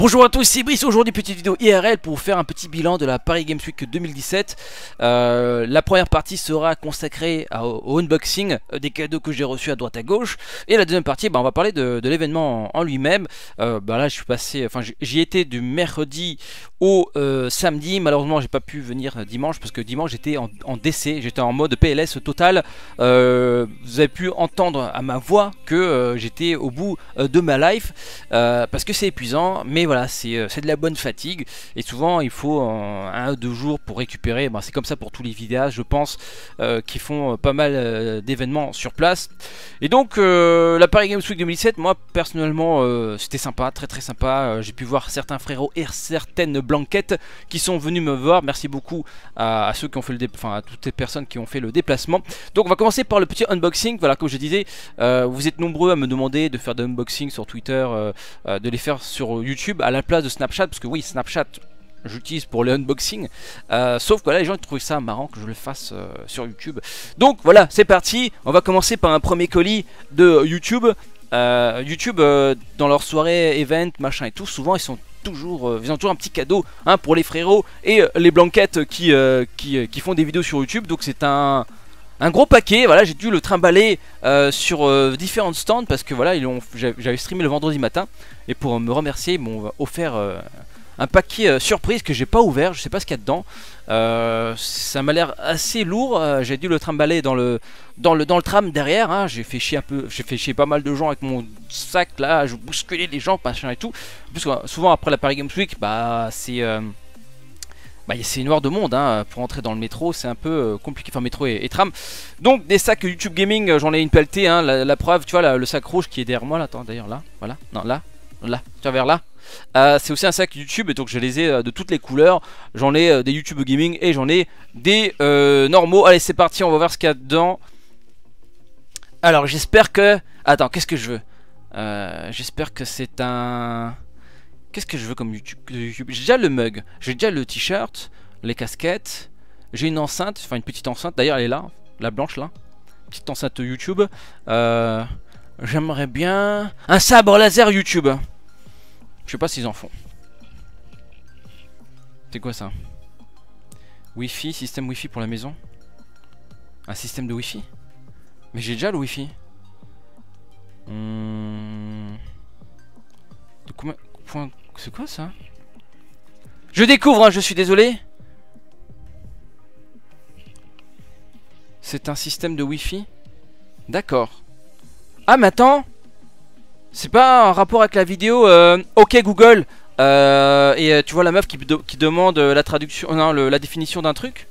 Bonjour à tous, c'est Brice. Aujourd'hui, petite vidéo IRL pour vous faire un petit bilan de la Paris Games Week 2017. La première partie sera consacrée au unboxing des cadeaux que j'ai reçus à droite à gauche. Et la deuxième partie, on va parler de l'événement en lui-même. Là, je suis passé, j'y étais du mercredi au samedi. Malheureusement, j'ai pas pu venir dimanche parce que dimanche j'étais en DC, j'étais en mode PLS total. Vous avez pu entendre à ma voix que j'étais au bout de ma life parce que c'est épuisant. Mais voilà, c'est de la bonne fatigue et souvent il faut 1 ou 2 jours pour récupérer. C'est comme ça pour tous les vidéastes, je pense, qui font pas mal d'événements sur place. Et donc la Paris Games Week 2017, moi personnellement c'était sympa, très sympa. J'ai pu voir certains frérots et certaines blanquettes qui sont venus me voir. Merci beaucoup à ceux qui ont fait à toutes les personnes qui ont fait le déplacement. Donc on va commencer par le petit unboxing. Voilà, comme je disais, vous êtes nombreux à me demander de faire des unboxings sur Twitter, de les faire sur YouTube à la place de Snapchat, parce que oui, Snapchat j'utilise pour le unboxing, sauf que là les gens trouvent ça marrant que je le fasse sur YouTube. Donc voilà, c'est parti. On va commencer par un premier colis de YouTube. Dans leur soirée, event, machin et tout, souvent ils ont toujours un petit cadeau pour les frérots et les blanquettes qui font des vidéos sur YouTube. Donc c'est un gros paquet. Voilà, j'ai dû le trimballer sur différents stands parce que voilà, j'avais streamé le vendredi matin et pour me remercier, ils m'ont offert un paquet surprise que j'ai pas ouvert. Je sais pas ce qu'il y a dedans. Ça m'a l'air assez lourd. J'ai dû le trimballer dans le tram derrière. J'ai fait chier pas mal de gens avec mon sac là. Je bousculais les gens, machin et tout. Parce que souvent après la Paris Games Week, c'est noir de monde pour entrer dans le métro, c'est un peu compliqué, enfin métro et tram. Donc des sacs YouTube Gaming, j'en ai une pelletée, la preuve, tu vois, le sac rouge qui est derrière moi, là, attends, d'ailleurs là, voilà, non là, tu vois vers là. C'est aussi un sac YouTube, et donc je les ai de toutes les couleurs. J'en ai des YouTube Gaming et j'en ai des normaux. Allez, c'est parti, on va voir ce qu'il y a dedans. Alors j'espère que... Attends, qu'est-ce que je veux? J'espère que c'est un... Qu'est-ce que je veux comme YouTube? J'ai déjà le mug, j'ai déjà le t-shirt, les casquettes, j'ai une enceinte, enfin une petite enceinte, d'ailleurs elle est là, la blanche là, petite enceinte YouTube. J'aimerais bien un sabre laser YouTube. Je sais pas s'ils en font. C'est quoi ça? Wi-Fi, système Wi-Fi pour la maison. Un système de Wi-Fi? Mais j'ai déjà le Wi-Fi. De combien... C'est quoi ça? Je découvre, je suis désolé. C'est un système de Wi-Fi. D'accord. Ah mais attends, c'est pas un rapport avec la vidéo OK Google et tu vois la meuf qui demande la traduction, non, la définition d'un truc.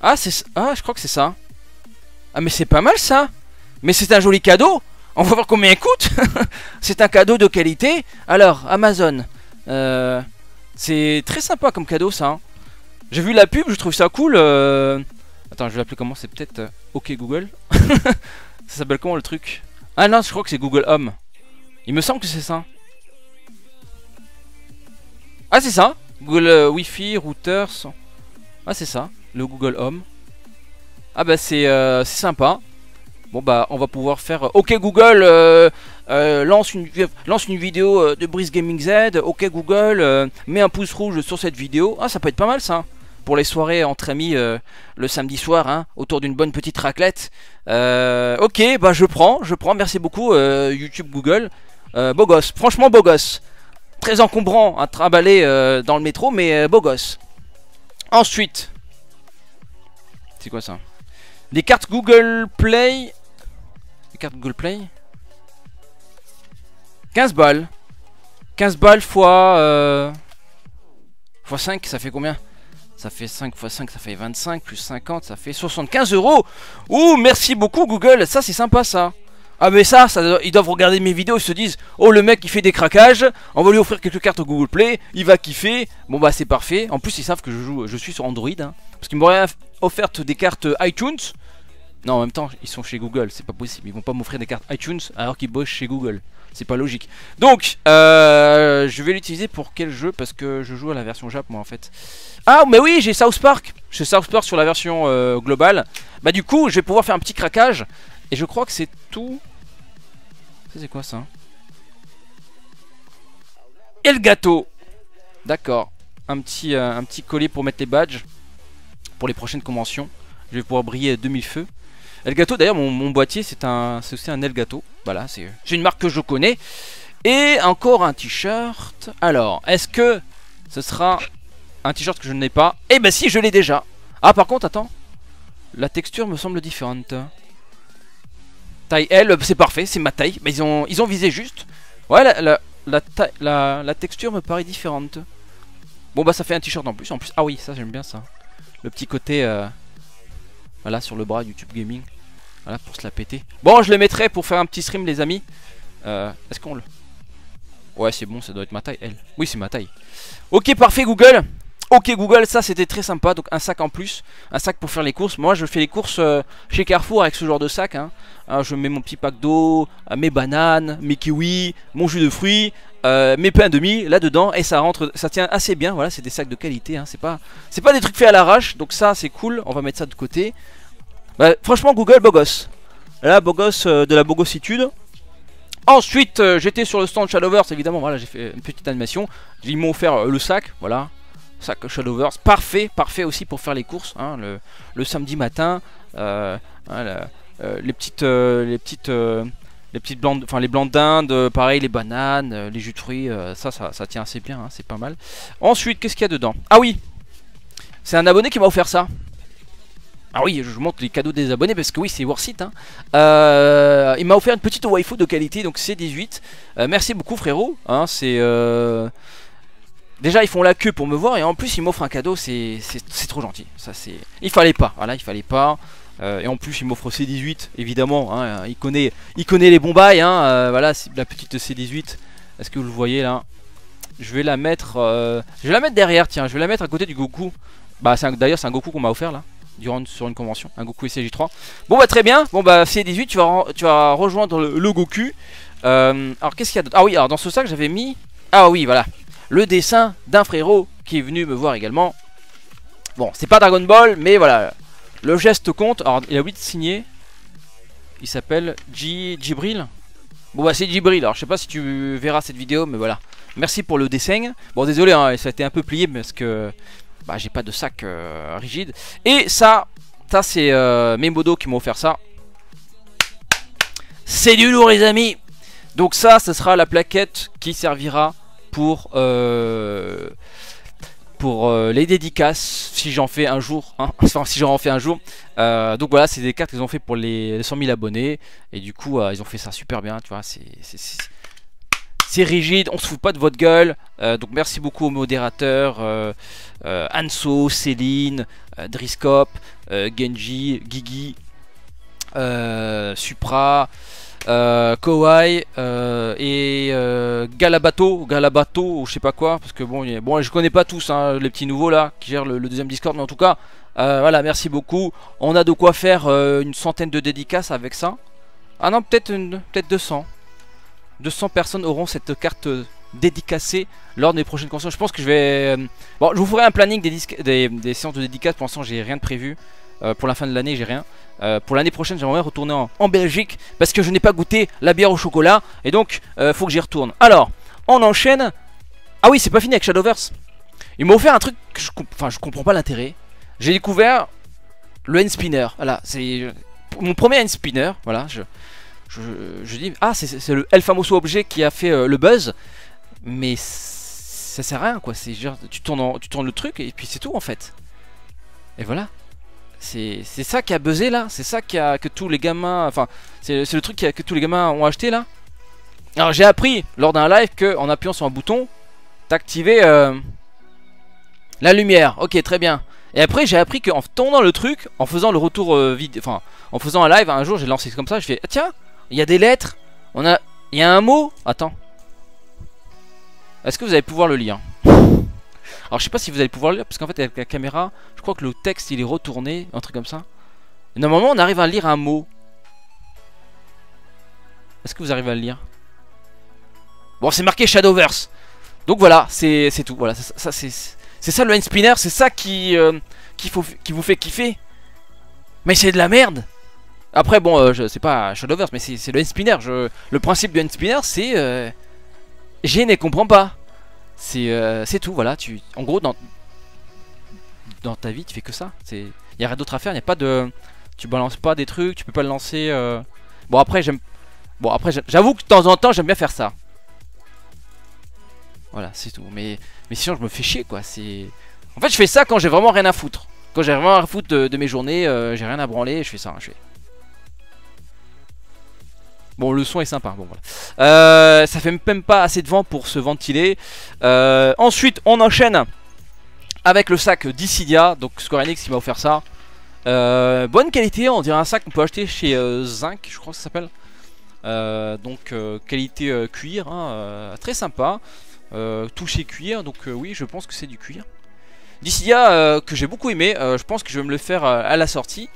Ah je crois que c'est ça. Ah mais c'est pas mal ça. Mais c'est un joli cadeau. On va voir combien il coûte. C'est un cadeau de qualité. Alors, Amazon. C'est très sympa comme cadeau ça. J'ai vu la pub, je trouve ça cool. Attends, je vais l'appeler comment? C'est peut-être OK Google. Ça s'appelle comment le truc? Ah non, je crois que c'est Google Home. Il me semble que c'est ça. Ah c'est ça. Google Wi-Fi, routeur. Ah c'est ça. Le Google Home. Ah bah c'est sympa. Bon on va pouvoir faire OK Google lance une vidéo de Brice Gaming Z. OK Google mets un pouce rouge sur cette vidéo. Ah ça peut être pas mal ça. Pour les soirées entre amis le samedi soir autour d'une bonne petite raclette. Ok je prends, merci beaucoup YouTube Google. Beau gosse, franchement beau gosse. Très encombrant à trimballer dans le métro mais beau gosse. Ensuite, c'est quoi ça? Des cartes Google Play. Carte Google Play 15 balles. 15 balles fois 5, ça fait combien? Ça fait 5 fois 5, ça fait 25, plus 50, ça fait 75 €. Ouh, merci beaucoup Google, ça c'est sympa ça. Ah mais ça, ils doivent regarder mes vidéos, ils se disent oh le mec il fait des craquages, on va lui offrir quelques cartes Google Play, il va kiffer. Bon bah c'est parfait. En plus ils savent que je suis sur Android parce qu'ils m'auraient offert des cartes iTunes. Non, en même temps, ils sont chez Google, c'est pas possible. Ils vont pas m'offrir des cartes iTunes alors qu'ils bossent chez Google. C'est pas logique. Donc, je vais l'utiliser pour quel jeu? Parce que je joue à la version Jap, moi, en fait. Ah, mais oui, j'ai South Park. J'ai South Park sur la version globale. Bah, du coup, je vais pouvoir faire un petit craquage. Et je crois que c'est tout. Ça, c'est quoi, ça? Et le gâteau. D'accord. Un petit collier pour mettre les badges. Pour les prochaines conventions. Je vais pouvoir briller 2000 feux. Elgato, d'ailleurs, mon boîtier, c'est aussi un Elgato. Voilà, c'est une marque que je connais. Et encore un t-shirt. Alors, est-ce que ce sera un t-shirt que je n'ai pas? Eh ben si, je l'ai déjà. Ah, par contre, attends. La texture me semble différente. Taille L, c'est parfait, c'est ma taille. Mais ils ont visé juste. Ouais, la texture me paraît différente. Bon, bah, ça fait un t-shirt en plus. Ah oui, ça, j'aime bien ça. Le petit côté... voilà, sur le bras, YouTube Gaming. Voilà, pour se la péter. Bon, je le mettrai pour faire un petit stream, les amis. Est-ce qu'on le... Ouais, c'est bon, ça doit être ma taille, elle. Oui, c'est ma taille. Ok, parfait, Google. Ok, Google, ça, c'était très sympa. Donc, un sac en plus. Un sac pour faire les courses. Moi, je fais les courses chez Carrefour avec ce genre de sac. Hein. Je mets mon petit pack d'eau, mes bananes, mes kiwis, mon jus de fruits, mes pains de mie là-dedans. Et ça rentre, ça tient assez bien. Voilà, c'est des sacs de qualité. Hein. C'est pas des trucs faits à l'arrache. Donc, ça, c'est cool. On va mettre ça de côté. Bah, franchement, Google, beau gosse. Là, beau gosse de la bogossitude. Ensuite, j'étais sur le stand Shadowverse, évidemment. Voilà, j'ai fait une petite animation. Ils m'ont offert le sac, voilà. Sac Shadowverse, parfait, parfait aussi pour faire les courses. Hein, le samedi matin. Voilà, les petites blancs, enfin les blancs d'Inde, pareil, les bananes, les jus de fruits. Ça tient assez bien, hein, c'est pas mal. Ensuite, qu'est-ce qu'il y a dedans? Ah oui, c'est un abonné qui m'a offert ça. Ah oui, je vous montre les cadeaux des abonnés parce que oui, c'est worth it. Hein. Il m'a offert une petite waifu de qualité, donc c'est 18. Merci beaucoup, frérot. Hein, c'est déjà, ils font la queue pour me voir et en plus, ils m'offrent un cadeau. C'est trop gentil. Ça, c'est. Il fallait pas. Voilà, il fallait pas. Et en plus, il m'offre C18, évidemment. Hein, il connaît les bons bails. Hein, voilà, la petite C18. Est-ce que vous le voyez là? Je vais la mettre. Je vais la mettre derrière. Tiens, je vais la mettre à côté du Goku. Bah, d'ailleurs, c'est un Goku qu'on m'a offert là. Sur une convention, un Goku SCJ3. Bon bah très bien, bon bah C18 tu vas rejoindre le Goku. Alors qu'est-ce qu'il y a d'autre? Ah oui, alors dans ce sac j'avais mis... Ah oui voilà, le dessin d'un frérot qui est venu me voir également. Bon c'est pas Dragon Ball mais voilà, le geste compte. Alors il a oublié de signer. Il s'appelle Djibril. Bon bah c'est Djibril, alors je sais pas si tu verras cette vidéo mais voilà. Merci pour le dessin. Bon désolé hein, ça a été un peu plié parce que... Bah j'ai pas de sac rigide. Et ça c'est Memodo qui m'a offert ça. C'est du lourd les amis. Donc ça sera la plaquette qui servira pour les dédicaces si j'en fais un jour. Hein. Enfin si j'en fais un jour. Donc voilà, c'est des cartes qu'ils ont fait pour les 100 000 abonnés. Et du coup ils ont fait ça super bien. Tu vois, c'est rigide, on se fout pas de votre gueule. Donc merci beaucoup aux modérateurs. Anso, Céline, Driscop, Genji, Gigi, Supra, Kowai et Galabato, ou je sais pas quoi, parce que bon je connais pas tous hein, les petits nouveaux là qui gèrent le deuxième Discord, mais en tout cas voilà, merci beaucoup. On a de quoi faire une centaine de dédicaces avec ça. Ah non, peut-être 200 personnes auront cette carte dédicacée lors des prochaines conventions. Je pense que je vais... bon, je vous ferai un planning des séances de dédicaces. Pour l'instant, j'ai rien de prévu. Pour la fin de l'année, j'ai rien. Pour l'année prochaine, j'aimerais retourner en Belgique parce que je n'ai pas goûté la bière au chocolat. Et donc, faut que j'y retourne. Alors, on enchaîne. Ah oui, c'est pas fini avec Shadowverse. Il m'a offert un truc que je comprends pas l'intérêt. J'ai découvert le hand spinner. Voilà, c'est mon premier hand spinner. Voilà, je dis, ah, c'est le El Famoso objet qui a fait le buzz. Mais ça sert à rien quoi. C'est genre, tu tournes le truc et puis c'est tout en fait. Et voilà. C'est ça qui a buzzé là. C'est ça que tous les gamins. Enfin, c'est le truc que tous les gamins ont acheté là. Alors j'ai appris lors d'un live que en appuyant sur un bouton, t'activais la lumière. Ok, très bien. Et après j'ai appris qu'en tournant le truc, en faisant le retour vide, enfin en faisant un live, un jour j'ai lancé comme ça, je fais ah, tiens, il y a des lettres, il y a un mot. Attends. Est-ce que vous allez pouvoir le lire? Alors je sais pas si vous allez pouvoir le lire parce qu'en fait avec la caméra, je crois que le texte il est retourné, un truc comme ça. Et normalement on arrive à lire un mot. Est-ce que vous arrivez à le lire? Bon, c'est marqué Shadowverse. Donc voilà, c'est tout. Voilà, c'est ça le hand spinner, c'est ça qui vous fait kiffer. Mais c'est de la merde. Après bon, c'est pas Shadowverse, mais c'est le hand spinner. Le principe du hand spinner, c'est je ne comprends pas. C'est tout, voilà. En gros, dans ta vie, tu fais que ça. Il n'y a rien d'autre à faire. Il n'y a pas de. Tu balances pas des trucs, tu peux pas le lancer. Bon, après, j'avoue que de temps en temps, j'aime bien faire ça. Voilà, c'est tout. Mais sinon, je me fais chier, quoi. En fait, je fais ça quand j'ai vraiment rien à foutre. Quand j'ai vraiment rien à foutre de mes journées, j'ai rien à branler, je fais ça. Bon, le son est sympa. Bon, voilà. Ça fait même pas assez de vent pour se ventiler. Ensuite, on enchaîne avec le sac Dissidia. Donc, Square Enix qui m'a offert ça. Bonne qualité, on dirait un sac qu'on peut acheter chez Zinc, je crois que ça s'appelle. Donc, qualité cuir, hein, très sympa. Touché cuir, donc oui, je pense que c'est du cuir. Dissidia que j'ai beaucoup aimé, je pense que je vais me le faire à la sortie.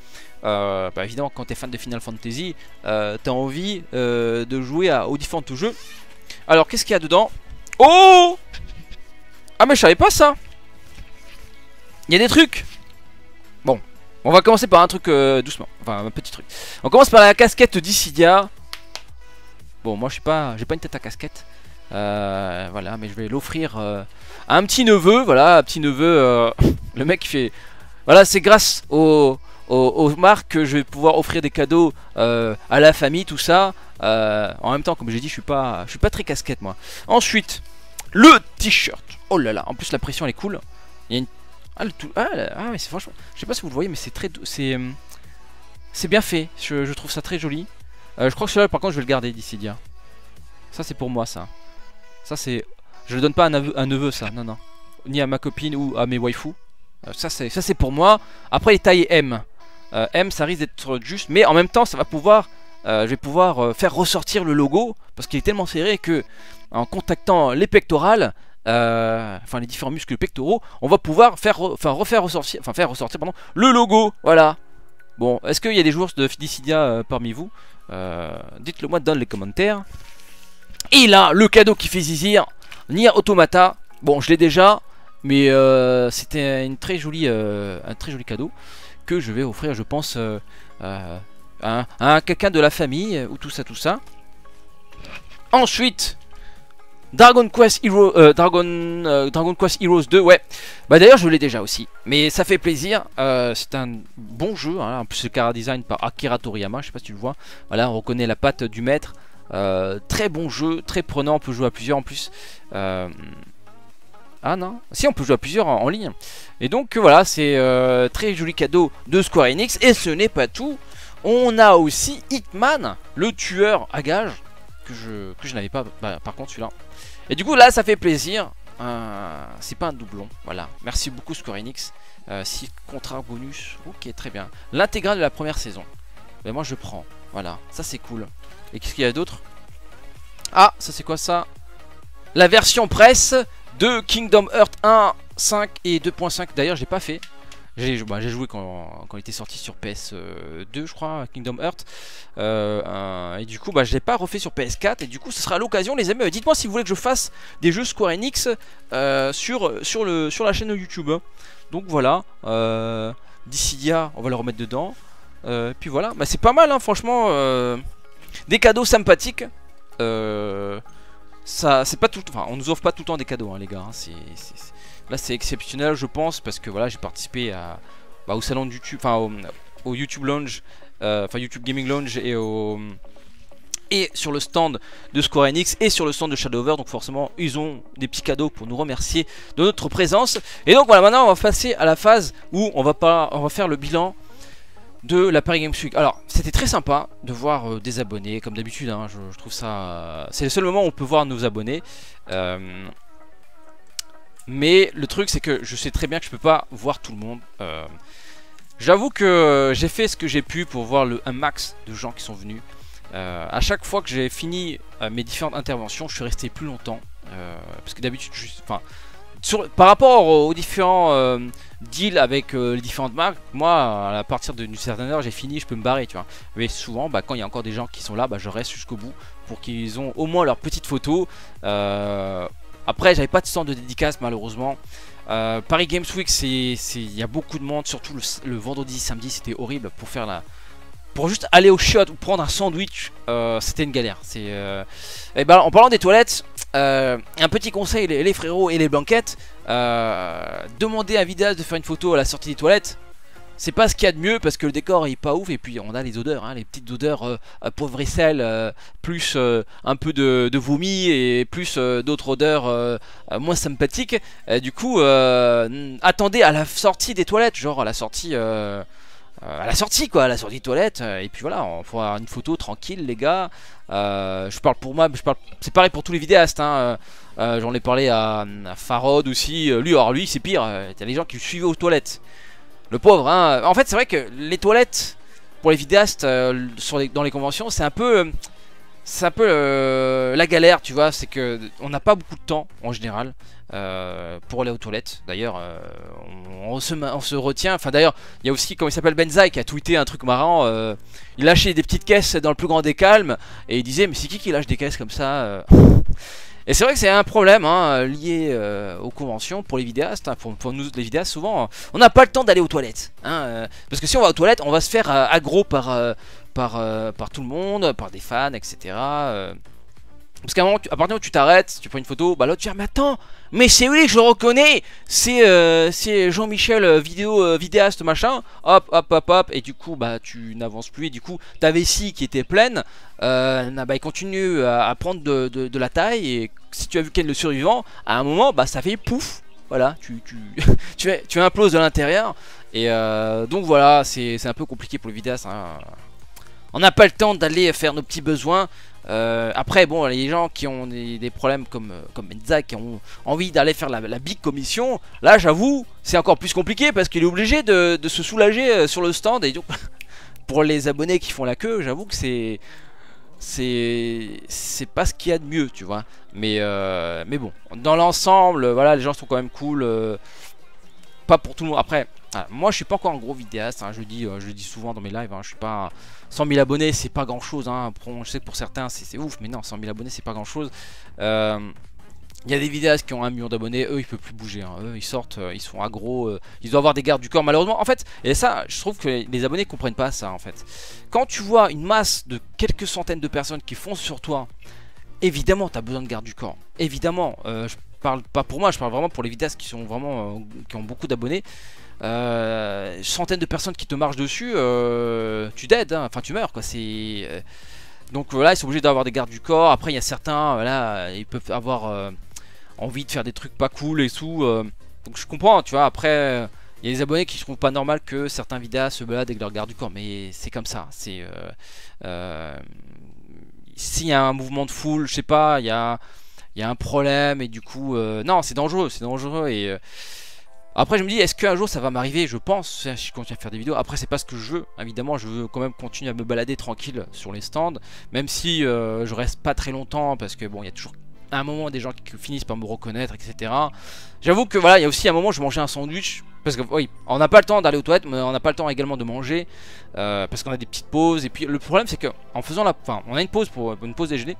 Bah évidemment, quand t'es fan de Final Fantasy, t'as envie de jouer aux différents jeux. Alors, qu'est-ce qu'il y a dedans? Oh! Ah, mais je savais pas ça! Il y a des trucs! Bon, on va commencer par un truc doucement. Enfin, un petit truc. On commence par la casquette Dissidia. Bon, moi, j'ai pas une tête à casquette. Voilà, mais je vais l'offrir à un petit neveu. Voilà, un petit neveu. Le mec qui fait. Voilà, c'est grâce aux marques que je vais pouvoir offrir des cadeaux à la famille, tout ça. En même temps, comme j'ai dit, je suis pas très casquette moi. Ensuite, le t-shirt. Oh là là, en plus la pression elle est cool. Il y a une. Mais c'est franchement. Je sais pas si vous le voyez, mais c'est très. C'est bien fait. Je trouve ça très joli. Je crois que celui-là, par contre, je vais le garder d'ici dire. Ça, c'est pour moi, ça. Ça, c'est. Je le donne pas à un neveu, ça. Non, non. Ni à ma copine ou à mes waifus. Ça, c'est pour moi. Après, les tailles M. M, ça risque d'être juste. Mais en même temps, ça va pouvoir. Je vais pouvoir faire ressortir le logo. Parce qu'il est tellement serré que, en contactant les pectorales. Enfin, les différents muscles pectoraux. On va pouvoir faire ressortir pardon, le logo. Voilà. Bon, est-ce qu'il y a des joueurs de Dissidia parmi vous? Dites-le moi dans les commentaires. Et là, le cadeau qui fait zizir, Nier Automata. Bon, je l'ai déjà, mais c'était un très joli cadeau que je vais offrir, je pense, à quelqu'un de la famille ou tout ça. Ensuite, Dragon Quest Heroes 2, ouais. Bah d'ailleurs, je l'ai déjà aussi, mais ça fait plaisir. C'est un bon jeu, hein. En plus, le chara design par Akira Toriyama, je sais pas si tu le vois. Voilà, on reconnaît la patte du maître. Très bon jeu, très prenant, on peut jouer à plusieurs en plus. Ah non, si on peut jouer à plusieurs en ligne. Et donc voilà, c'est très joli cadeau de Square Enix. Et ce n'est pas tout, on a aussi Hitman, le tueur à gages que je n'avais pas, par contre celui-là. Et du coup là ça fait plaisir. C'est pas un doublon, voilà. Merci beaucoup Square Enix. 6 contrats bonus, ok très bien. L'intégrale de la première saison. Ben moi je prends, voilà, ça c'est cool. Et qu'est-ce qu'il y a d'autre? Ah, ça c'est quoi ça? La version presse de Kingdom Hearts 1, 5 et 2.5. D'ailleurs, j'ai pas fait. J'ai joué quand il était sorti sur PS2, je crois, Kingdom Hearts. Et du coup, je l'ai pas refait sur PS4. Et du coup, ce sera l'occasion, les amis. Dites-moi si vous voulez que je fasse des jeux Square Enix sur la chaîne YouTube. Donc voilà. Dissidia, on va le remettre dedans. Puis voilà. C'est pas mal, hein, franchement. Des cadeaux sympathiques. Ça, c'est pas tout. Enfin, on nous offre pas tout le temps des cadeaux, hein, les gars. Hein, là, c'est exceptionnel, je pense, parce que voilà, j'ai participé au salon de YouTube, enfin au YouTube Lounge, enfin YouTube Gaming Lounge et sur le stand de Square Enix et sur le stand de Shadover. Donc forcément, ils ont des petits cadeaux pour nous remercier de notre présence. Et donc voilà, maintenant, on va passer à la phase où on va faire le bilan de la Paris Games Week. Alors c'était très sympa de voir des abonnés comme d'habitude, hein, je trouve ça c'est le seul moment où on peut voir nos abonnés, mais le truc c'est que je sais très bien que je peux pas voir tout le monde. J'avoue que j'ai fait ce que j'ai pu pour voir un max de gens qui sont venus. À chaque fois que j'ai fini mes différentes interventions, je suis resté plus longtemps, parce que d'habitude par rapport aux différents deals avec les différentes marques, moi à partir d'une certaine heure j'ai fini, je peux me barrer, tu vois. Mais souvent quand il y a encore des gens qui sont là, je reste jusqu'au bout pour qu'ils ont au moins leur petite photo. Après j'avais pas de stand de dédicace malheureusement. Paris Games Week, il y a beaucoup de monde, surtout le vendredi, samedi, c'était horrible pour faire pour juste aller au shot ou prendre un sandwich, c'était une galère. En parlant des toilettes, Un petit conseil, les frérots et les blanquettes, demandez à un vidéaste de faire une photo à la sortie des toilettes. C'est pas ce qu'il y a de mieux parce que le décor est pas ouf et puis on a les odeurs, hein, les petites odeurs poivre et sel, plus un peu de vomi et plus d'autres odeurs moins sympathiques. Du coup, attendez à la sortie des toilettes, genre à la sortie quoi, à la sortie des toilettes. Et puis voilà, on fera une photo tranquille les gars. Je parle pour moi, c'est pareil pour tous les vidéastes. Hein, j'en ai parlé à Farod aussi. Lui c'est pire. T'as les gens qui le suivaient aux toilettes. Le pauvre, hein. En fait, c'est vrai que les toilettes pour les vidéastes dans les conventions, c'est un peu la galère, tu vois. C'est que on n'a pas beaucoup de temps en général pour aller aux toilettes. D'ailleurs, on se retient. Enfin, d'ailleurs, il y a aussi, comment il s'appelle, Benzaï qui a tweeté un truc marrant. Il lâchait des petites caisses dans le plus grand des calmes et il disait, mais c'est qui lâche des caisses comme ça Et c'est vrai que c'est un problème hein, lié aux conventions pour les vidéastes. Hein, pour nous les vidéastes souvent on n'a pas le temps d'aller aux toilettes hein, parce que si on va aux toilettes on va se faire aggro par tout le monde, par des fans etc. Parce qu'à un moment, à partir du moment où tu t'arrêtes, tu prends une photo, bah l'autre tu dis mais attends, mais c'est lui, je le reconnais, c'est Jean-Michel vidéaste machin, hop, et du coup bah tu n'avances plus, et du coup ta vessie qui était pleine, bah, il continue à prendre de la taille, et si tu as vu Ken le survivant, à un moment bah ça fait pouf, voilà, tu imploses de l'intérieur, et donc voilà, c'est un peu compliqué pour le vidéaste, hein. On n'a pas le temps d'aller faire nos petits besoins. Après bon les gens qui ont des problèmes comme Benza qui ont envie d'aller faire la big commission, là j'avoue c'est encore plus compliqué parce qu'il est obligé de se soulager sur le stand et donc pour les abonnés qui font la queue j'avoue que c'est pas ce qu'il y a de mieux tu vois, mais bon dans l'ensemble voilà les gens sont quand même cool, pas pour tout le monde. Après moi je suis pas encore un gros vidéaste hein, je le dis souvent dans mes lives hein, je suis pas 100 000 abonnés c'est pas grand chose hein. Je sais que pour certains c'est ouf mais non 100 000 abonnés c'est pas grand chose. Il y a des vidéastes qui ont 1 million d'abonnés, eux ils peuvent plus bouger hein. Eux ils sortent, ils sont aggro, ils doivent avoir des gardes du corps malheureusement en fait. Et ça je trouve que les abonnés comprennent pas ça en fait. Quand tu vois une masse de quelques centaines de personnes qui foncent sur toi, évidemment tu as besoin de garde du corps, évidemment. Je parle pas pour moi, je parle vraiment pour les vidéastes qui sont vraiment qui ont beaucoup d'abonnés. Centaines de personnes qui te marchent dessus, tu dead, hein. Enfin tu meurs quoi. Donc voilà, ils sont obligés d'avoir des gardes du corps. Après il y a certains, voilà, ils peuvent avoir envie de faire des trucs pas cool et tout. Donc je comprends, tu vois. Après il y a des abonnés qui trouvent pas normal que certains vidéastes se baladent avec leur garde du corps, mais c'est comme ça. S'il y a un mouvement de foule, je sais pas, il y a un problème et du coup non c'est dangereux et après je me dis est-ce qu'un jour ça va m'arriver, je pense si je continue à faire des vidéos. Après c'est pas ce que je veux, évidemment je veux quand même continuer à me balader tranquille sur les stands, même si je reste pas très longtemps parce que bon il y a toujours à un moment des gens qui finissent par me reconnaître etc. J'avoue que voilà il y a aussi un moment où je mangeais un sandwich parce que oui on n'a pas le temps d'aller aux toilettes mais on n'a pas le temps également de manger parce qu'on a des petites pauses et puis le problème c'est que en faisant on a une pause pour une pause déjeuner.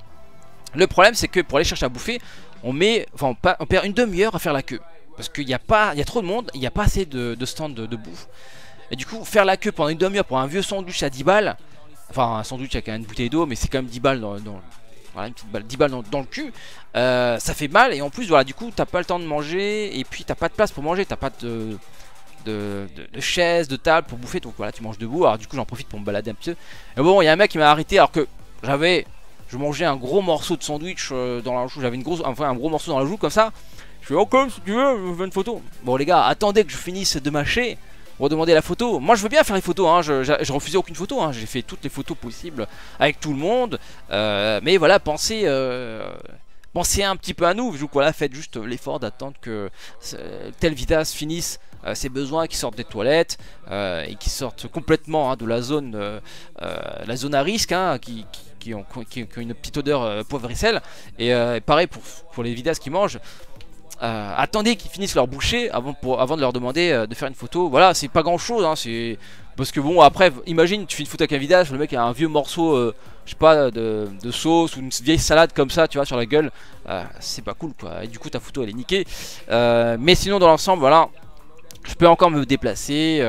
Le problème c'est que pour aller chercher à bouffer on perd une demi-heure à faire la queue parce qu'il y a trop de monde, il n'y a pas assez de stands de bouffe. Et du coup faire la queue pendant une demi-heure pour un vieux sandwich à 10 balles, enfin un sandwich avec une bouteille d'eau mais c'est quand même 10 balles voilà, une petite balle, 10 balles dans le cul, ça fait mal et en plus voilà du coup t'as pas le temps de manger et puis t'as pas de place pour manger, t'as pas de chaise, de table pour bouffer, donc voilà tu manges debout. Alors du coup j'en profite pour me balader un petit peu. Et bon il y a un mec qui m'a arrêté alors que je mangeais un gros morceau de sandwich dans la joue, j'avais un gros morceau dans la joue comme ça. Je fais oh comme si tu veux, je veux une photo. Bon les gars, attendez que je finisse de mâcher pour demander la photo. Moi je veux bien faire les photos, hein. Je refusais aucune photo, hein. J'ai fait toutes les photos possibles avec tout le monde. Mais voilà, pensez un petit peu à nous. Donc voilà, faites juste l'effort d'attendre que tel vidéaste finisse ses besoins, qui sortent des toilettes et qui sortent complètement hein, de la zone à risque, hein, qui ont une petite odeur poivre et sel. Et pareil pour les vidéastes qui mangent. Attendez qu'ils finissent leur bouchée avant de leur demander de faire une photo. Voilà, c'est pas grand chose, hein, parce que bon, après, imagine, tu fais une photo avec un vidéaste, le mec a un vieux morceau, je sais pas, de sauce ou une vieille salade comme ça, tu vois, sur la gueule. C'est pas cool, quoi. Et du coup, ta photo, elle est niquée. Mais sinon, dans l'ensemble, voilà, je peux encore me déplacer.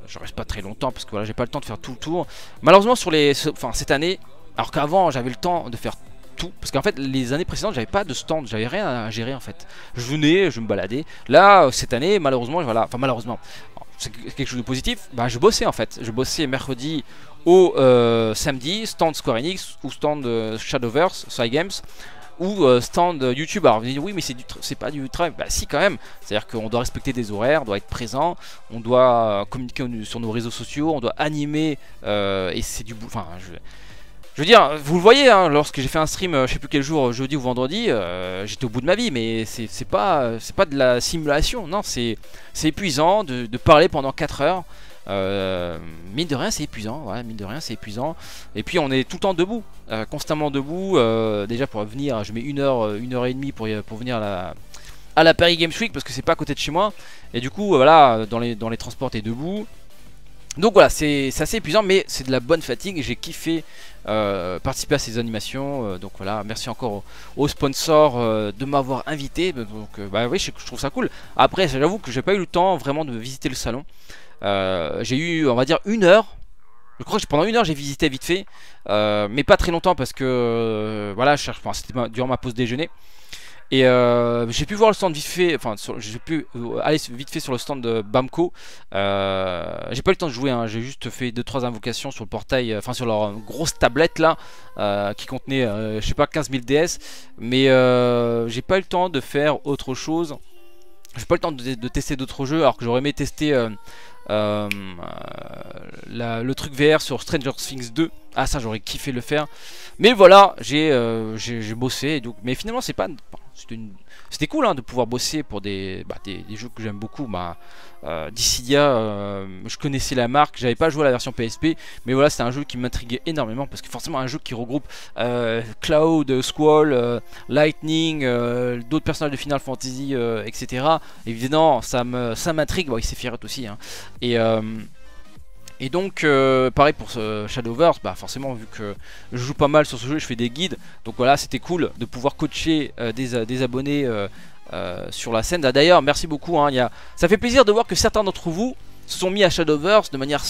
Je reste pas très longtemps parce que voilà, j'ai pas le temps de faire tout le tour. Malheureusement, cette année, alors qu'avant, j'avais le temps de faire tout. Parce qu'en fait, les années précédentes, j'avais pas de stand, j'avais rien à gérer en fait. Je venais, je me baladais. Là, cette année, malheureusement, voilà, enfin malheureusement, c'est quelque chose de positif. Bah, je bossais en fait. Je bossais mercredi au samedi, stand Square Enix ou stand Shadowverse, Cygames, ou stand YouTube. Alors vous dites oui mais c'est pas du travail. Bah si quand même. C'est-à-dire qu'on doit respecter des horaires, on doit être présent, on doit communiquer sur nos réseaux sociaux, on doit animer et c'est du boulot. Enfin je veux dire, vous le voyez, hein, lorsque j'ai fait un stream, je sais plus quel jour, jeudi ou vendredi, j'étais au bout de ma vie, mais c'est pas de la simulation, non, c'est épuisant de parler pendant 4 heures. Mine de rien c'est épuisant, ouais, mine de rien c'est épuisant. Et puis on est tout le temps debout, constamment debout. Déjà pour venir, je mets une heure et demie pour venir à la Paris Games Week parce que c'est pas à côté de chez moi. Et du coup voilà, dans les transports t'es debout. Donc voilà, c'est assez épuisant, mais c'est de la bonne fatigue et j'ai kiffé participer à ces animations. Donc voilà, merci encore aux sponsors de m'avoir invité. Donc bah oui, je trouve ça cool. Après j'avoue que j'ai pas eu le temps vraiment de visiter le salon. J'ai eu on va dire 1 heure. Je crois que pendant 1 heure j'ai visité vite fait, mais pas très longtemps parce que voilà, enfin, c'était durant ma pause déjeuner. Et j'ai pu voir le stand vite fait, enfin j'ai pu aller vite fait sur le stand de Bamco. J'ai pas eu le temps de jouer, hein, j'ai juste fait 2-3 invocations sur le portail, enfin sur leur grosse tablette là, qui contenait je sais pas 15 000 DS. Mais j'ai pas eu le temps de faire autre chose. J'ai pas eu le temps de tester d'autres jeux alors que j'aurais aimé tester le truc VR sur Stranger Things 2. Ah ça j'aurais kiffé le faire. Mais voilà, j'ai bossé donc, mais finalement c'est pas... C'était cool hein, de pouvoir bosser pour des jeux que j'aime beaucoup. Dissidia, je connaissais la marque, j'avais pas joué à la version PSP, mais voilà, c'est un jeu qui m'intriguait énormément parce que forcément un jeu qui regroupe Cloud, Squall, Lightning, d'autres personnages de Final Fantasy, etc. Évidemment, ça m'intrigue. Bon, il s'est Firot aussi, hein. Et donc pareil pour ce Shadowverse, bah forcément vu que je joue pas mal sur ce jeu, je fais des guides. Donc voilà, c'était cool de pouvoir coacher des abonnés sur la scène. D'ailleurs merci beaucoup, hein, ça fait plaisir de voir que certains d'entre vous se sont mis à Shadowverse de manière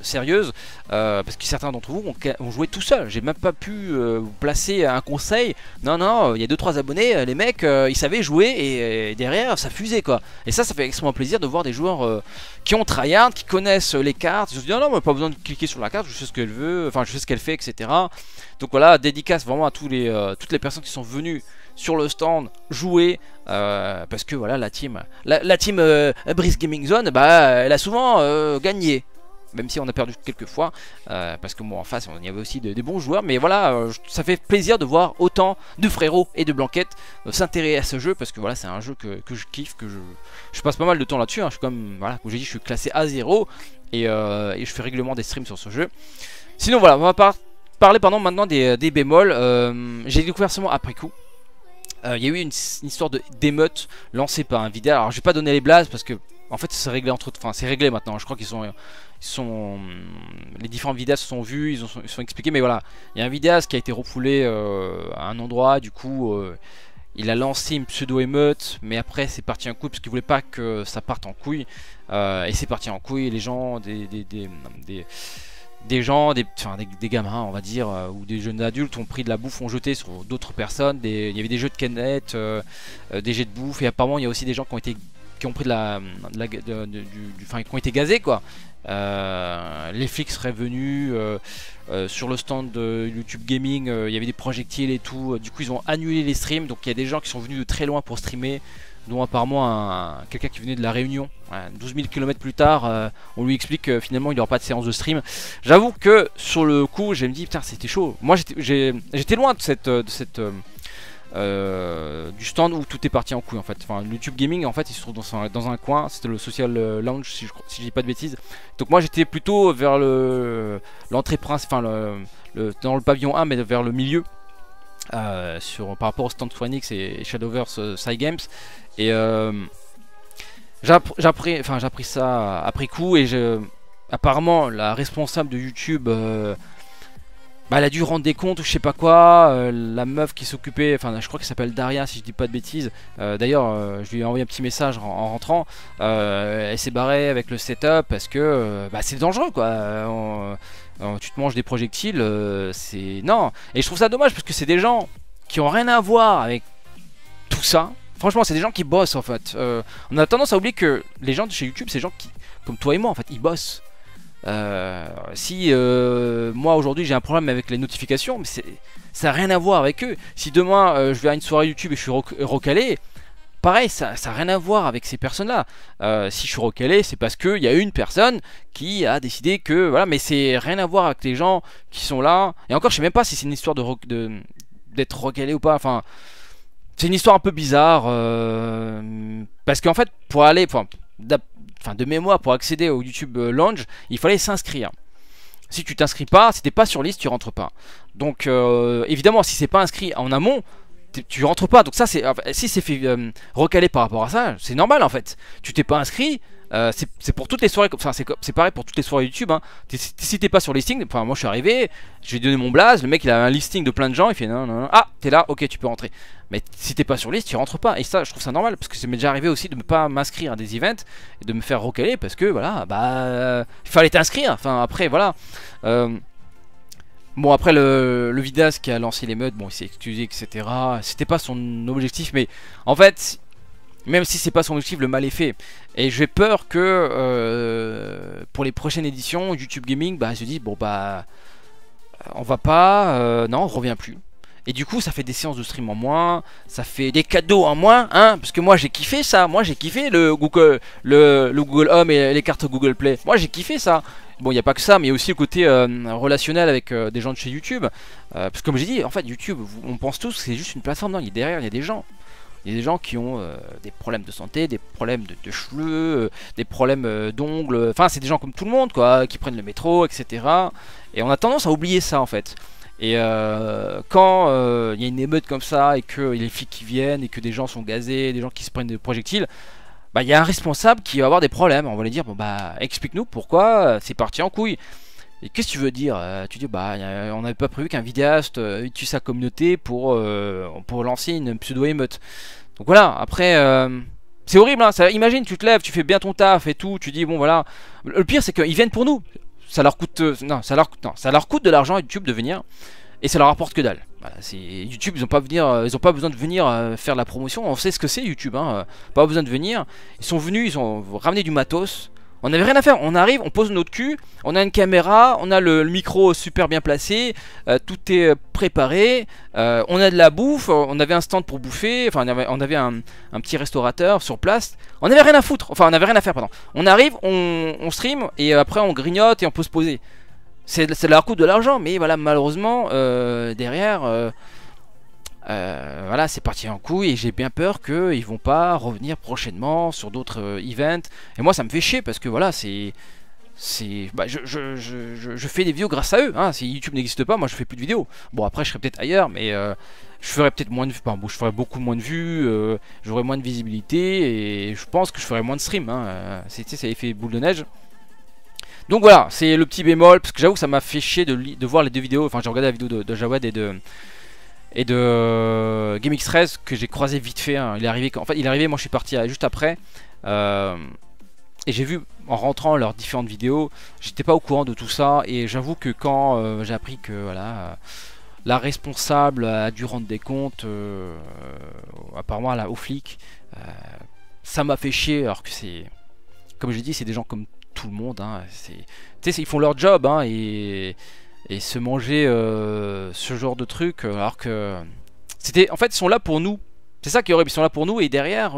sérieuse, parce que certains d'entre vous ont joué tout seul. J'ai même pas pu vous placer un conseil. Non, il y a 2-3 abonnés, les mecs ils savaient jouer et derrière ça fusait quoi. Et ça fait extrêmement plaisir de voir des joueurs qui ont tryhard, qui connaissent les cartes. Ils se disent non, pas besoin de cliquer sur la carte, je sais ce qu'elle veut, enfin je sais ce qu'elle fait, etc. Donc voilà, dédicace vraiment à toutes les personnes qui sont venues sur le stand jouer, parce que voilà, la team Brice Gaming Zone, bah elle a souvent gagné, même si on a perdu quelques fois, parce que moi en face il y avait aussi des bons joueurs. Mais voilà, ça fait plaisir de voir autant de frérots et de blanquettes s'intéresser à ce jeu, parce que voilà, c'est un jeu que je kiffe, que je passe pas mal de temps là-dessus, hein. Je suis comme, voilà, comme j'ai dit, je suis classé A0 et je fais régulièrement des streams sur ce jeu. Sinon voilà, on va parler maintenant des bémols. J'ai découvert seulement après coup. Il y a eu une histoire d'émeute lancée par un vidéaste. Alors je vais pas donner les blazes parce que en fait c'est réglé c'est réglé maintenant. Je crois qu'ils les différents vidéastes se sont vus, ils sont expliqués. Mais voilà, il y a un vidéaste qui a été refoulé à un endroit. Du coup il a lancé une pseudo émeute, mais après c'est parti en couille parce qu'il voulait pas que ça parte en couille, et c'est parti en couille. Les gens, des gamins on va dire, ou des jeunes adultes ont pris de la bouffe, ont jeté sur d'autres personnes. Il y avait des jeux de canettes, des jets de bouffe, et apparemment il y a aussi des gens qui ont pris qui ont été gazés quoi. Les flics seraient venus sur le stand de YouTube Gaming, il y avait des projectiles et tout, du coup ils ont annulé les streams. Donc il y a des gens qui sont venus de très loin pour streamer, dont apparemment quelqu'un qui venait de la Réunion. 12 000 km plus tard, on lui explique que finalement il n'y aura pas de séance de stream. J'avoue que sur le coup j'ai me dit putain c'était chaud. Moi j'étais loin de du stand où tout est parti en couille en fait. Enfin, le YouTube Gaming en fait il se trouve dans un coin, c'était le Social Lounge si je dis pas de bêtises. Donc moi j'étais plutôt vers l'entrée principale, dans le pavillon 1, mais vers le milieu, par rapport au stand Square Enix et Shadowverse Cygames. Et j'ai appris ça après coup, et apparemment la responsable de YouTube, elle a dû rendre des comptes ou je sais pas quoi. La meuf qui s'occupait, enfin je crois qu'elle s'appelle Daria si je dis pas de bêtises. D'ailleurs je lui ai envoyé un petit message en rentrant. Elle s'est barrée avec le setup parce que c'est dangereux quoi. tu te manges des projectiles, c'est... Non. Et je trouve ça dommage parce que c'est des gens qui ont rien à voir avec tout ça. Franchement, c'est des gens qui bossent en fait. On a tendance à oublier que les gens de chez YouTube, c'est des gens qui, comme toi et moi en fait, ils bossent. Si moi aujourd'hui j'ai un problème avec les notifications, mais ça n'a rien à voir avec eux. Si demain je vais à une soirée YouTube et je suis recalé, pareil, ça n'a rien à voir avec ces personnes-là. Si je suis recalé, c'est parce qu'il y a une personne qui a décidé que voilà, mais c'est rien à voir avec les gens qui sont là. Et encore, je sais même pas si c'est une histoire d'être recalé ou pas. Enfin, c'est une histoire un peu bizarre parce qu'en fait, pour aller, de mémoire, pour accéder au YouTube Lounge, il fallait s'inscrire. Si tu t'inscris pas, si t'es pas sur liste, tu rentres pas. Donc évidemment, si c'est pas inscrit en amont, tu rentres pas. Donc ça, si c'est fait recaler par rapport à ça, c'est normal en fait. Tu t'es pas inscrit. C'est pour toutes les soirées, enfin c'est pareil pour toutes les soirées YouTube hein. Si t'es pas sur listing, enfin moi je suis arrivé, je lui ai donné mon blaze, le mec il a un listing de plein de gens, il fait non non non, ah t'es là, ok tu peux rentrer. Mais si t'es pas sur liste, tu rentres pas. Et ça je trouve ça normal parce que ça m'est déjà arrivé aussi de ne pas m'inscrire à des events et de me faire recaler parce que voilà, bah il fallait t'inscrire. Enfin après voilà. Bon après le vidéaste qui a lancé l'émeute, bon il s'est excusé etc. C'était pas son objectif mais en fait... Même si c'est pas son objectif, le mal est fait. Et j'ai peur que pour les prochaines éditions, YouTube Gaming, bah, se disent bon bah on va pas, non on revient plus. Et du coup ça fait des séances de stream en moins, ça fait des cadeaux en moins, hein, parce que moi j'ai kiffé ça, moi j'ai kiffé le Google Home et les cartes Google Play. Moi j'ai kiffé ça. Bon il n'y a pas que ça, mais il y a aussi le côté relationnel avec des gens de chez YouTube. Parce que comme j'ai dit, en fait YouTube, on pense tous que c'est juste une plateforme, non, derrière il y a des gens. Il y a des gens qui ont des problèmes de santé, des problèmes de cheveux, des problèmes d'ongles. Enfin, c'est des gens comme tout le monde, quoi, qui prennent le métro, etc. Et on a tendance à oublier ça, en fait. Et quand il y a une émeute comme ça, et que y a les flics qui viennent, et que des gens sont gazés, des gens qui se prennent des projectiles, bah, il y a un responsable qui va avoir des problèmes. On va lui dire, bon, bah, explique-nous pourquoi c'est parti en couille. Et qu'est-ce que tu veux dire? Tu dis bah on n'avait pas prévu qu'un vidéaste utilise sa communauté pour lancer une pseudo-émeute. Donc voilà, après c'est horrible hein, ça, imagine tu te lèves, tu fais bien ton taf et tout, tu dis bon voilà. Le pire c'est qu'ils viennent pour nous. Ça leur coûte non, ça leur coûte de l'argent à YouTube de venir et ça leur rapporte que dalle. Voilà, YouTube ils ont pas besoin de venir faire la promotion, on sait ce que c'est YouTube hein, pas besoin de venir. Ils sont venus, ils ont ramené du matos. On n'avait rien à faire, on arrive, on pose notre cul, on a une caméra, on a le micro super bien placé, tout est préparé, on a de la bouffe, on avait un stand pour bouffer, enfin on avait un petit restaurateur sur place, on n'avait rien à foutre, enfin on n'avait rien à faire pardon. On arrive, on stream et après on grignote et on peut se poser. C'est leur coût de l'argent, mais voilà malheureusement derrière... voilà c'est parti en couille et j'ai bien peur qu'ils vont pas revenir prochainement sur d'autres events et moi ça me fait chier parce que voilà bah, je fais des vidéos grâce à eux hein. Si YouTube n'existe pas moi je fais plus de vidéos. Bon après je serais peut-être ailleurs mais je ferais peut-être moins de vues, bon, je ferais beaucoup moins de vues, j'aurais moins de visibilité et je pense que je ferais moins de stream hein. Ça fait boule de neige. Donc voilà c'est le petit bémol parce que j'avoue que ça m'a fait chier de voir les deux vidéos. Enfin j'ai regardé la vidéo de Jawed et de GameX13 que j'ai croisé vite fait hein. Il est arrivé moi je suis parti juste après et j'ai vu en rentrant leurs différentes vidéos, j'étais pas au courant de tout ça et j'avoue que quand j'ai appris que voilà la responsable a dû rendre des comptes apparemment aux flics, ça m'a fait chier alors que c'est comme je dis c'est des gens comme tout le monde hein. Ils font leur job hein, et se manger ce genre de truc alors que c'était en fait ils sont là pour nous, c'est ça qui est horrible, ils sont là pour nous et derrière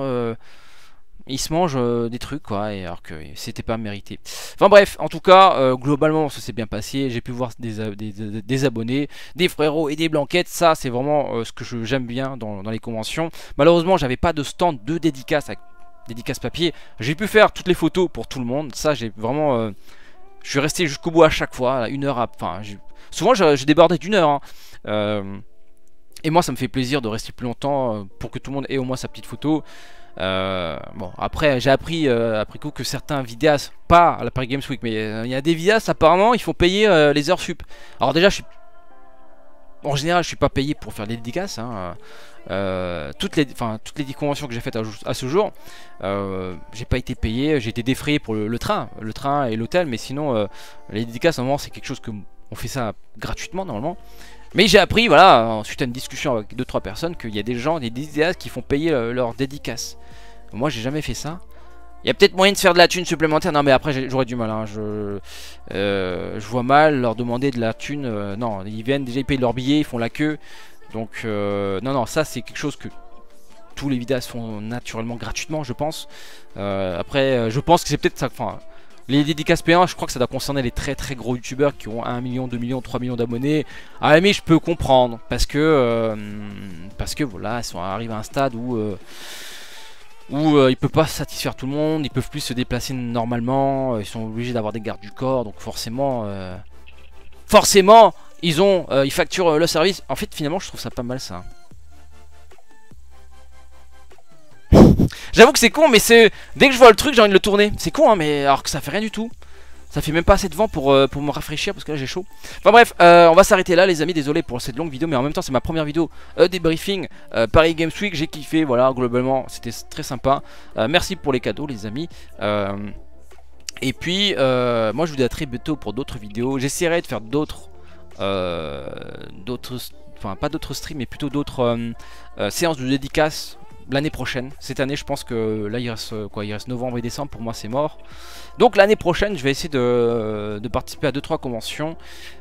ils se mangent des trucs quoi et alors que c'était pas mérité. Enfin bref en tout cas globalement ça s'est bien passé, j'ai pu voir des abonnés, des frérots et des blanquettes, ça c'est vraiment ce que j'aime bien dans les conventions. Malheureusement j'avais pas de stand de dédicace avec dédicace papier, j'ai pu faire toutes les photos pour tout le monde, ça j'ai vraiment je suis resté jusqu'au bout à chaque fois, une heure enfin souvent j'ai débordé d'une heure hein. Et moi ça me fait plaisir de rester plus longtemps pour que tout le monde ait au moins sa petite photo. Bon après j'ai appris après coup que certains vidéastes, pas à la Paris Games Week mais il y a des vidéastes apparemment il faut payer les heures sup. Alors déjà en général je suis pas payé pour faire les dédicaces hein. Toutes les 10 conventions que j'ai faites à ce jour j'ai pas été payé, j'ai été défrayé pour le train et l'hôtel mais sinon les dédicaces à un moment c'est quelque chose que on fait ça gratuitement normalement. Mais j'ai appris, voilà, suite à une discussion avec 2-3 personnes, qu'il y a des gens, des vidéastes qui font payer leurs dédicaces. Moi j'ai jamais fait ça. Il y a peut-être moyen de faire de la thune supplémentaire. Non mais après j'aurais du mal hein. Je vois mal leur demander de la thune. Non, ils viennent déjà, ils payent leur billet, ils font la queue. Donc non ça c'est quelque chose que tous les vidéastes font naturellement gratuitement je pense. Après je pense que c'est peut-être ça. Enfin, les dédicaces P1 je crois que ça doit concerner les très très gros youtubeurs qui ont 1 million, 2 millions, 3 millions d'abonnés. Ah mais je peux comprendre parce que voilà ils sont arrivés à un stade où ils peuvent pas satisfaire tout le monde, ils peuvent plus se déplacer normalement, ils sont obligés d'avoir des gardes du corps, donc forcément ils facturent le service. En fait finalement je trouve ça pas mal ça. J'avoue que c'est con mais dès que je vois le truc j'ai envie de le tourner. C'est con hein mais alors que ça fait rien du tout. Ça fait même pas assez de vent pour me rafraîchir parce que là j'ai chaud. Enfin bref, on va s'arrêter là les amis, désolé pour cette longue vidéo. Mais en même temps c'est ma première vidéo débriefing Paris Games Week, j'ai kiffé, voilà globalement c'était très sympa. Merci pour les cadeaux les amis. Et puis moi je vous dis à très bientôt pour d'autres vidéos. J'essaierai de faire d'autres enfin pas d'autres streams mais plutôt d'autres séances de dédicaces l'année prochaine. Cette année je pense que là il reste quoi, il reste novembre et décembre, pour moi c'est mort. Donc l'année prochaine je vais essayer de participer à 2-3 conventions.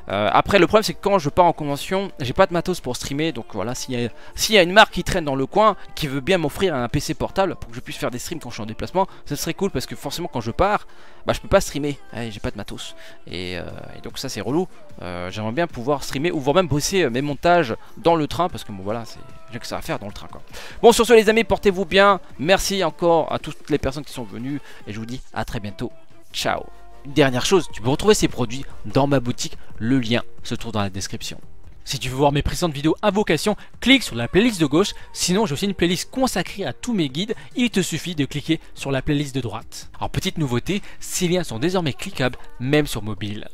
Après le problème c'est que quand je pars en convention j'ai pas de matos pour streamer. Donc voilà, s'il y a une marque qui traîne dans le coin qui veut bien m'offrir un PC portable pour que je puisse faire des streams quand je suis en déplacement, ça serait cool parce que forcément quand je pars bah je peux pas streamer, j'ai pas de matos. Et donc ça c'est relou. J'aimerais bien pouvoir streamer ou voire même bosser mes montages dans le train parce que bon voilà, j'ai que ça à faire dans le train quoi. Bon sur ce les amis, portez-vous bien. Merci encore à toutes les personnes qui sont venues et je vous dis à très bientôt. Ciao. Dernière chose, tu peux retrouver ces produits dans ma boutique, le lien se trouve dans la description. Si tu veux voir mes précédentes vidéos Invocation, clique sur la playlist de gauche. Sinon j'ai aussi une playlist consacrée à tous mes guides. Il te suffit de cliquer sur la playlist de droite. Alors petite nouveauté, ces liens sont désormais cliquables même sur mobile.